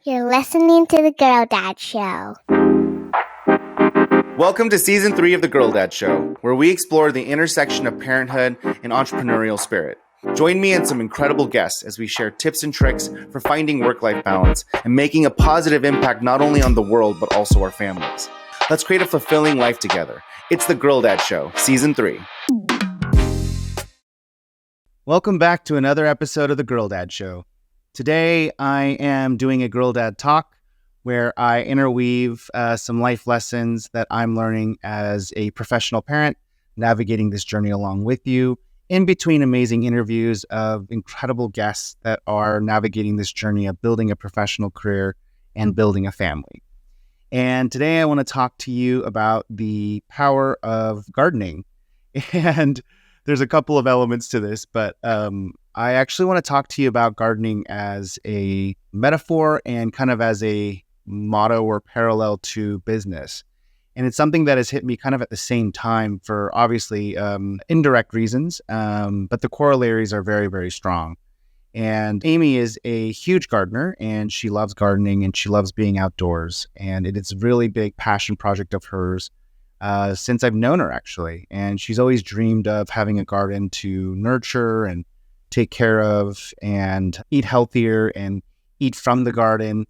You're listening to The Girl Dad Show. Welcome to Season 3 of The Girl Dad Show, where we explore the intersection of parenthood and entrepreneurial spirit. Join me and some incredible guests as we share tips and tricks for finding work-life balance and making a positive impact not only on the world, but also our families. Let's create a fulfilling life together. It's The Girl Dad Show, Season 3. Welcome back to another episode of The Girl Dad Show. Today, I am doing a Girl Dad Talk where I interweave some life lessons that I'm learning as a professional parent, navigating this journey along with you, in between amazing interviews of incredible guests that are navigating this journey of building a professional career and building a family. And today I want to talk to you about the power of gardening. And there's a couple of elements to this, but I actually want to talk to you about gardening as a metaphor and kind of as a motto or parallel to business. And it's something that has hit me kind of at the same time for obviously indirect reasons, but the corollaries are very, very strong. And Amy is a huge gardener, and she loves gardening and she loves being outdoors. And it's a really big passion project of hers since I've known her, actually. And she's always dreamed of having a garden to nurture and take care of and eat healthier and eat from the garden.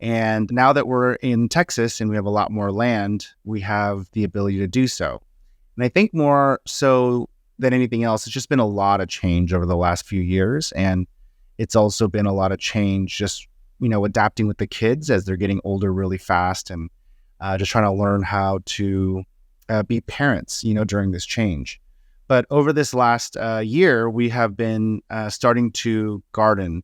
And now that we're in Texas and we have a lot more land, we have the ability to do so. And I think more so than anything else, it's just been a lot of change over the last few years. And it's also been a lot of change just, adapting with the kids as they're getting older really fast and just trying to learn how to be parents, during this change. But over this last year, we have been starting to garden.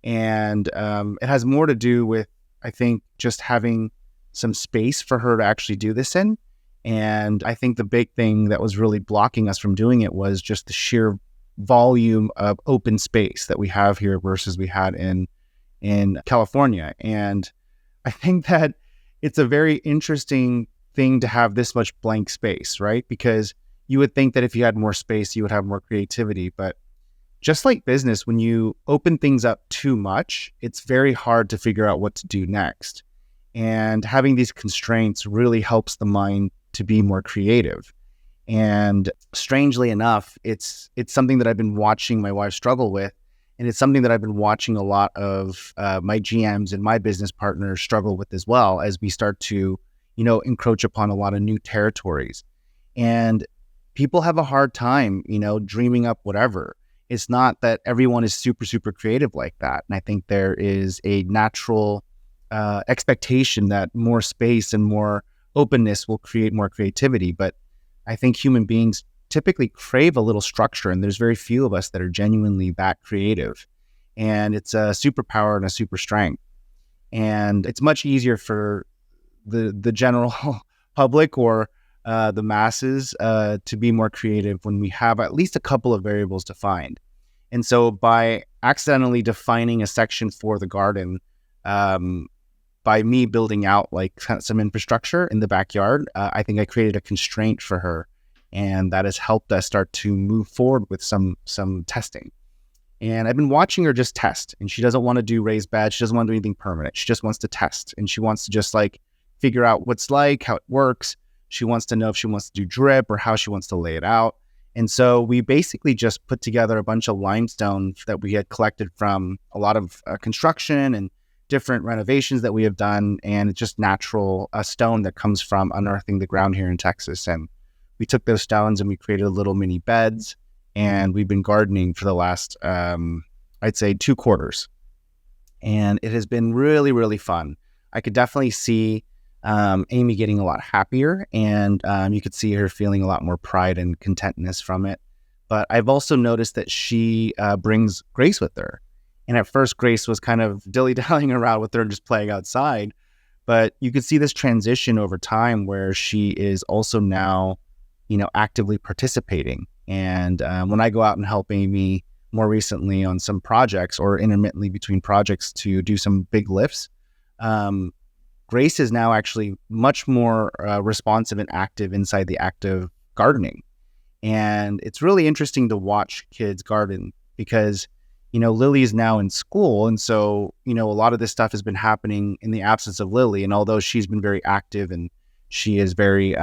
And it has more to do with, I think, just having some space for her to actually do this in. And I think the big thing that was really blocking us from doing it was just the sheer volume of open space that we have here versus we had in California. And I think that it's a very interesting thing to have this much blank space, right? Because you would think that if you had more space, you would have more creativity. But just like business, when you open things up too much, it's very hard to figure out what to do next. And having these constraints really helps the mind to be more creative. And strangely enough, it's something that I've been watching my wife struggle with. And it's something that I've been watching a lot of my GMs and my business partners struggle with as well as we start to, encroach upon a lot of new territories. And people have a hard time, dreaming up whatever. It's not that everyone is super, super creative like that. And I think there is a natural expectation that more space and more openness will create more creativity. But I think human beings typically crave a little structure, and there's very few of us that are genuinely that creative. And it's a superpower and a super strength. And it's much easier for the general public or the masses to be more creative when we have at least a couple of variables to find. And so by accidentally defining a section for the garden, by me building out like some infrastructure in the backyard, I think I created a constraint for her. And that has helped us start to move forward with some testing. And I've been watching her just test. And she doesn't want to do raised beds. She doesn't want to do anything permanent. She just wants to test. And she wants to just figure out what's how it works. She wants to know if she wants to do drip or how she wants to lay it out. And so we basically just put together a bunch of limestone that we had collected from a lot of construction and different renovations that we have done. And it's just natural stone that comes from unearthing the ground here in Texas. And we took those stones and we created little mini beds. And we've been gardening for the last, I'd say 2 quarters. And it has been really, really fun. I could definitely see Amy getting a lot happier, and you could see her feeling a lot more pride and contentness from it. But I've also noticed that she brings Grace with her. And at first, Grace was kind of dilly-dallying around with her and just playing outside. But you could see this transition over time where she is also now, actively participating. And when I go out and help Amy more recently on some projects or intermittently between projects to do some big lifts, Grace is now actually much more responsive and active inside the act of gardening. And it's really interesting to watch kids garden because Lily is now in school. And so, a lot of this stuff has been happening in the absence of Lily. And although she's been very active and she is very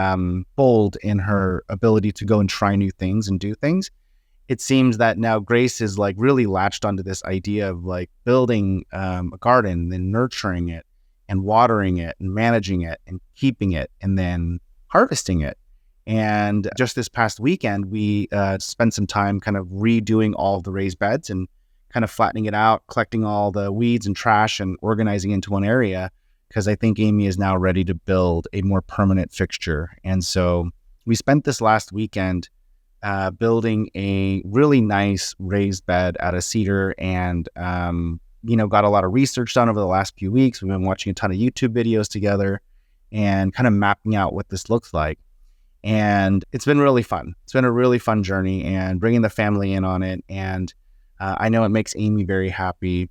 bold in her ability to go and try new things and do things, it seems that now Grace is like really latched onto this idea of like building a garden and then nurturing it and watering it and managing it and keeping it and then harvesting it. And just this past weekend, we spent some time kind of redoing all of the raised beds and kind of flattening it out, collecting all the weeds and trash and organizing into one area, because I think Amy is now ready to build a more permanent fixture. And so we spent this last weekend building a really nice raised bed out of cedar and, got a lot of research done over the last few weeks. We've been watching a ton of YouTube videos together and kind of mapping out what this looks like. And it's been really fun. It's been a really fun journey and bringing the family in on it. And I know it makes Amy very happy,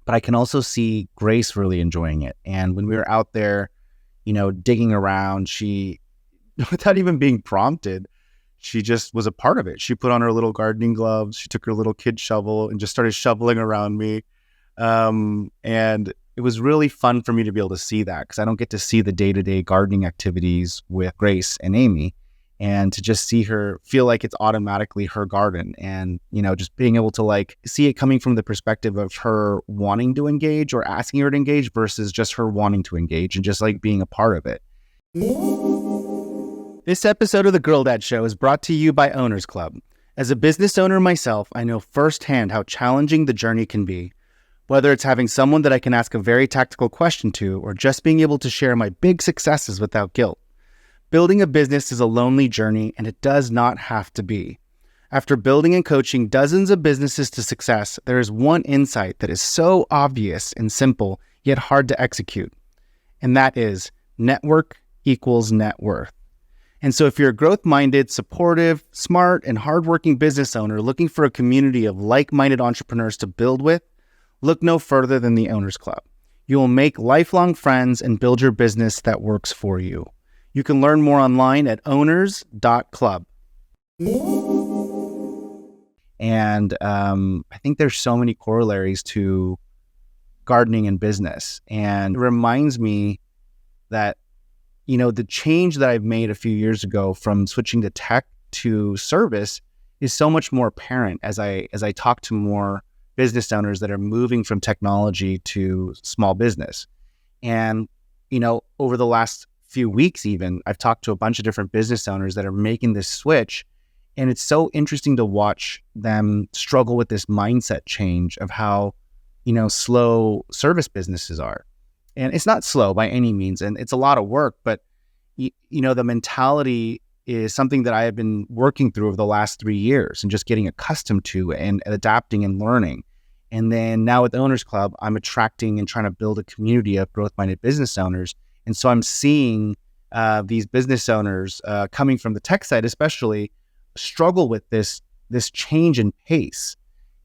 but I can also see Grace really enjoying it. And when we were out there, digging around, she, without even being prompted, she just was a part of it. She put on her little gardening gloves. She took her little kid shovel and just started shoveling around me. And it was really fun for me to be able to see that, because I don't get to see the day-to-day gardening activities with Grace and Amy, and to just see her feel like it's automatically her garden, and, just being able to like see it coming from the perspective of her wanting to engage or asking her to engage versus just her wanting to engage and just like being a part of it. This episode of The Girl Dad Show is brought to you by Owners Club. As a business owner myself, I know firsthand how challenging the journey can be. Whether it's having someone that I can ask a very tactical question to, or just being able to share my big successes without guilt. Building a business is a lonely journey, and it does not have to be. After building and coaching dozens of businesses to success, there is one insight that is so obvious and simple, yet hard to execute. And that is network equals net worth. And so if you're a growth-minded, supportive, smart, and hardworking business owner looking for a community of like-minded entrepreneurs to build with, look no further than the Owners Club. You will make lifelong friends and build your business that works for you. You can learn more online at owners.club. And I think there's so many corollaries to gardening and business. And it reminds me that, the change that I've made a few years ago from switching to tech to service is so much more apparent as I talk to more business owners that are moving from technology to small business. And, over the last few weeks, even, I've talked to a bunch of different business owners that are making this switch. And it's so interesting to watch them struggle with this mindset change of how, slow service businesses are. And it's not slow by any means, and it's a lot of work, but, the mentality is something that I have been working through over the last 3 years and just getting accustomed to and adapting and learning. And then now with the Owners Club, I'm attracting and trying to build a community of growth-minded business owners. And so I'm seeing these business owners coming from the tech side, especially, struggle with this change in pace.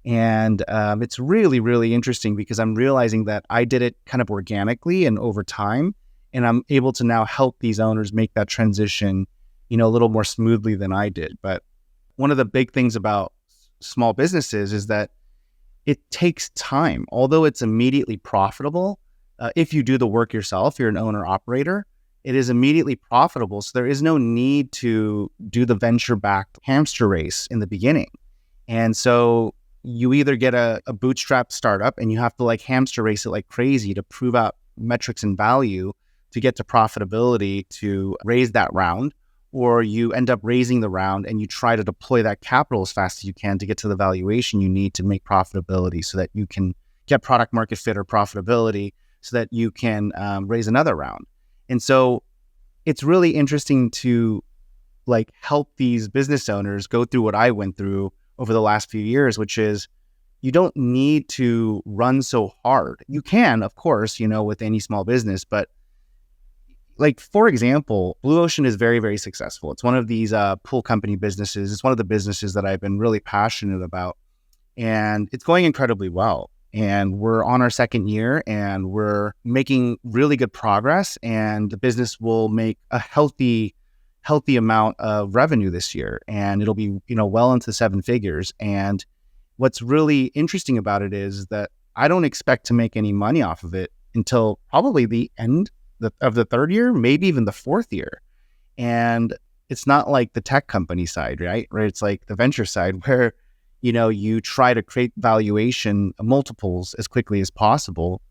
And it's really, really interesting because I'm realizing that I did it kind of organically and over time, and I'm able to now help these owners make that transition, a little more smoothly than I did. But one of the big things about small businesses is that it takes time. Although it's immediately profitable, if you do the work yourself, you're an owner operator, it is immediately profitable. So there is no need to do the venture-backed hamster race in the beginning. And so you either get a bootstrap startup and you have to like hamster race it like crazy to prove out metrics and value to get to profitability to raise that round, or you end up raising the round and you try to deploy that capital as fast as you can to get to the valuation you need to make profitability so that you can get product market fit or profitability so that you can raise another round. And so it's really interesting to like help these business owners go through what I went through over the last few years, which is you don't need to run so hard. You can, of course, with any small business, but like, for example, Blue Ocean is very, very successful. It's one of these pool company businesses. It's one of the businesses that I've been really passionate about, and it's going incredibly well. And we're on our second year and we're making really good progress, and the business will make a healthy amount of revenue this year, and it'll be, well into 7 figures. And what's really interesting about it is that I don't expect to make any money off of it until probably the end of the third year, maybe even the fourth year. And it's not like the tech company side, right? It's like the venture side where, you try to create valuation multiples as quickly as possible.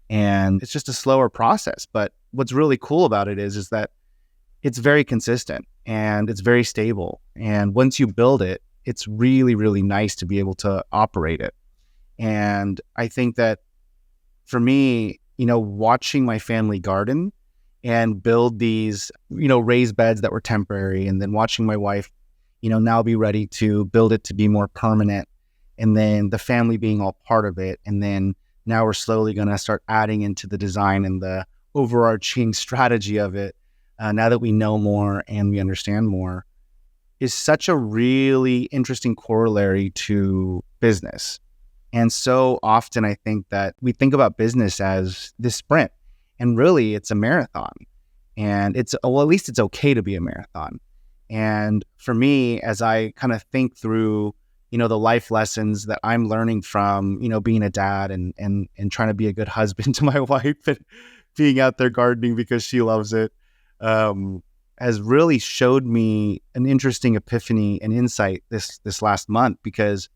And it's just a slower process. But what's really cool about it is that it's very consistent and it's very stable. And once you build it, it's really, really nice to be able to operate it. And I think that for me, watching my family garden and build these, raised beds that were temporary, and then watching my wife, now be ready to build it to be more permanent, and then the family being all part of it. And then now we're slowly going to start adding into the design and the overarching strategy of it. Now that we know more and we understand more, is such a really interesting corollary to business. And so often I think that we think about business as this sprint, and really it's a marathon. And at least it's okay to be a marathon. And for me, as I kind of think through, the life lessons that I'm learning from, being a dad and trying to be a good husband to my wife and being out there gardening because she loves it, has really showed me an interesting epiphany and insight this last month, because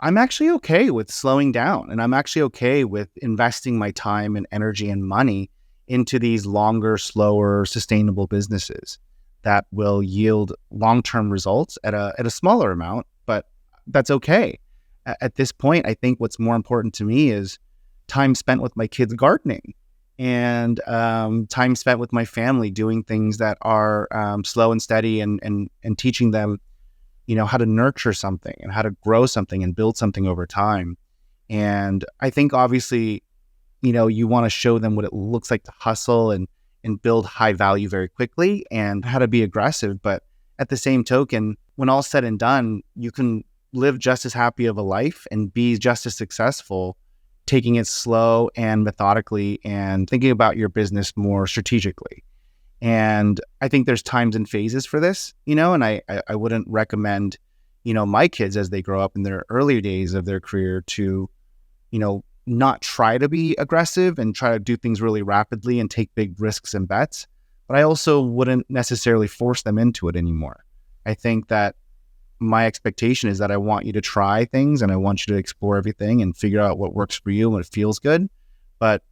I'm actually okay with slowing down, and I'm actually okay with investing my time and energy and money into these longer, slower, sustainable businesses that will yield long-term results at a smaller amount, but that's okay. At this point, I think what's more important to me is time spent with my kids gardening, and time spent with my family doing things that are slow and steady, and teaching them, how to nurture something and how to grow something and build something over time. And I think obviously, you want to show them what it looks like to hustle and build high value very quickly, and how to be aggressive. But at the same token, when all's said and done, you can live just as happy of a life and be just as successful taking it slow and methodically and thinking about your business more strategically. And I think there's times and phases for this, and I wouldn't recommend, my kids as they grow up in their earlier days of their career to, not try to be aggressive and try to do things really rapidly and take big risks and bets. But I also wouldn't necessarily force them into it anymore. I think that my expectation is that I want you to try things and I want you to explore everything and figure out what works for you and what feels good. But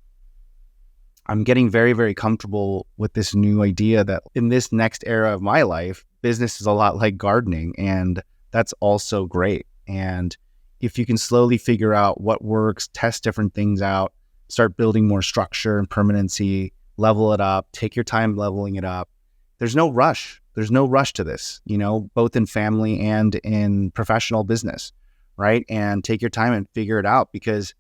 I'm getting very, very comfortable with this new idea that in this next era of my life, business is a lot like gardening, and that's also great. And if you can slowly figure out what works, test different things out, start building more structure and permanency, level it up, take your time leveling it up. There's no rush. There's no rush to this, both in family and in professional business, right? And take your time and figure it out, because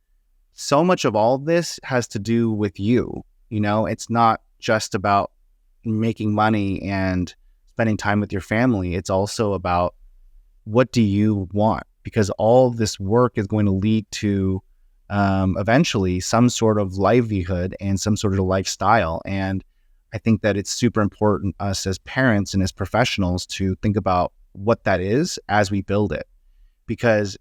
so much of all of this has to do with you. It's not just about making money and spending time with your family. It's also about, what do you want? Because all this work is going to lead to eventually some sort of livelihood and some sort of lifestyle. And I think that it's super important us as parents and as professionals to think about what that is as we build it. Because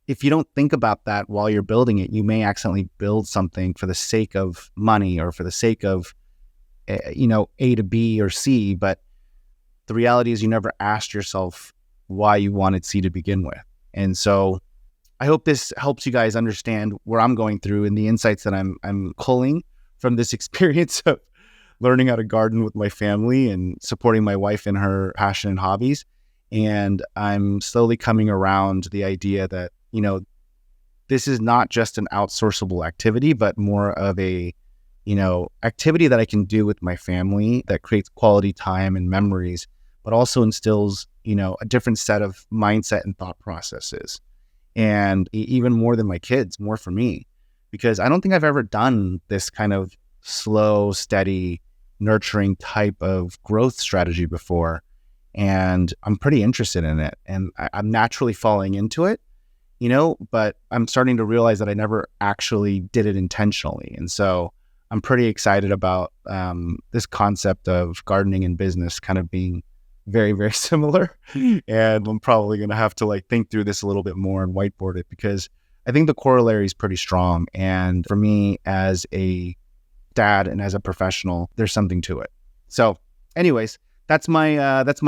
if you don't think about that while you're building it, you may accidentally build something for the sake of money or for the sake of, A to B or C. But the reality is you never asked yourself why you wanted C to begin with. And so I hope this helps you guys understand where I'm going through and the insights that I'm pulling from this experience of learning how to garden with my family and supporting my wife in her passion and hobbies. And I'm slowly coming around the idea that, this is not just an outsourceable activity, but more of a, activity that I can do with my family that creates quality time and memories, but also instills, a different set of mindset and thought processes. And even more than my kids, more for me, because I don't think I've ever done this kind of slow, steady, nurturing type of growth strategy before. And I'm pretty interested in it. And I'm naturally falling into it, but I'm starting to realize that I never actually did it intentionally. And so I'm pretty excited about this concept of gardening and business kind of being very, very similar. And I'm probably going to have to think through this a little bit more and whiteboard it, because I think the corollary is pretty strong. And for me as a dad and as a professional, there's something to it. So anyways, that's my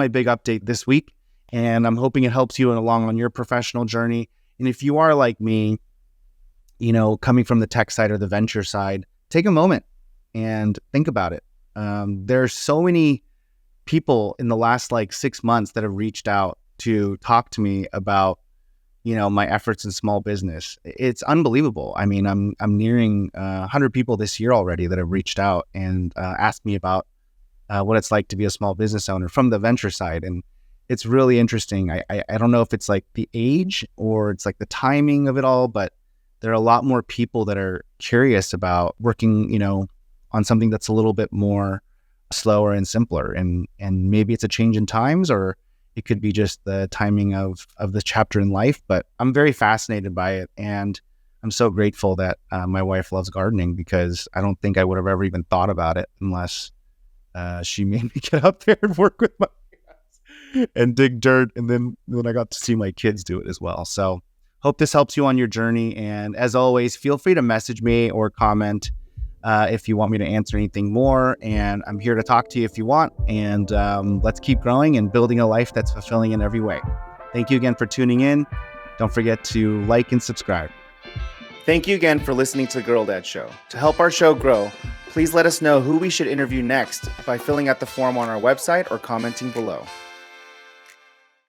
big update this week. And I'm hoping it helps you along on your professional journey. And if you are like me, coming from the tech side or the venture side, take a moment and think about it. There's so many people in the last 6 months that have reached out to talk to me about, my efforts in small business. It's unbelievable. I mean, I'm nearing 100 people this year already that have reached out and asked me about what it's like to be a small business owner from the venture side. And it's really interesting. I don't know if it's the age or it's the timing of it all, but there are a lot more people that are curious about working, on something that's a little bit more slower and simpler. And maybe it's a change in times, or it could be just the timing of the chapter in life. But I'm very fascinated by it. And I'm so grateful that my wife loves gardening, because I don't think I would have ever even thought about it unless she made me get out there and work with my hands and dig dirt. And then when I got to see my kids do it as well. So hope this helps you on your journey. And as always, feel free to message me or comment if you want me to answer anything more. And I'm here to talk to you if you want. And let's keep growing and building a life that's fulfilling in every way. Thank you again for tuning in. Don't forget to like and subscribe. Thank you again for listening to the Girl Dad Show. To help our show grow, please let us know who we should interview next by filling out the form on our website or commenting below.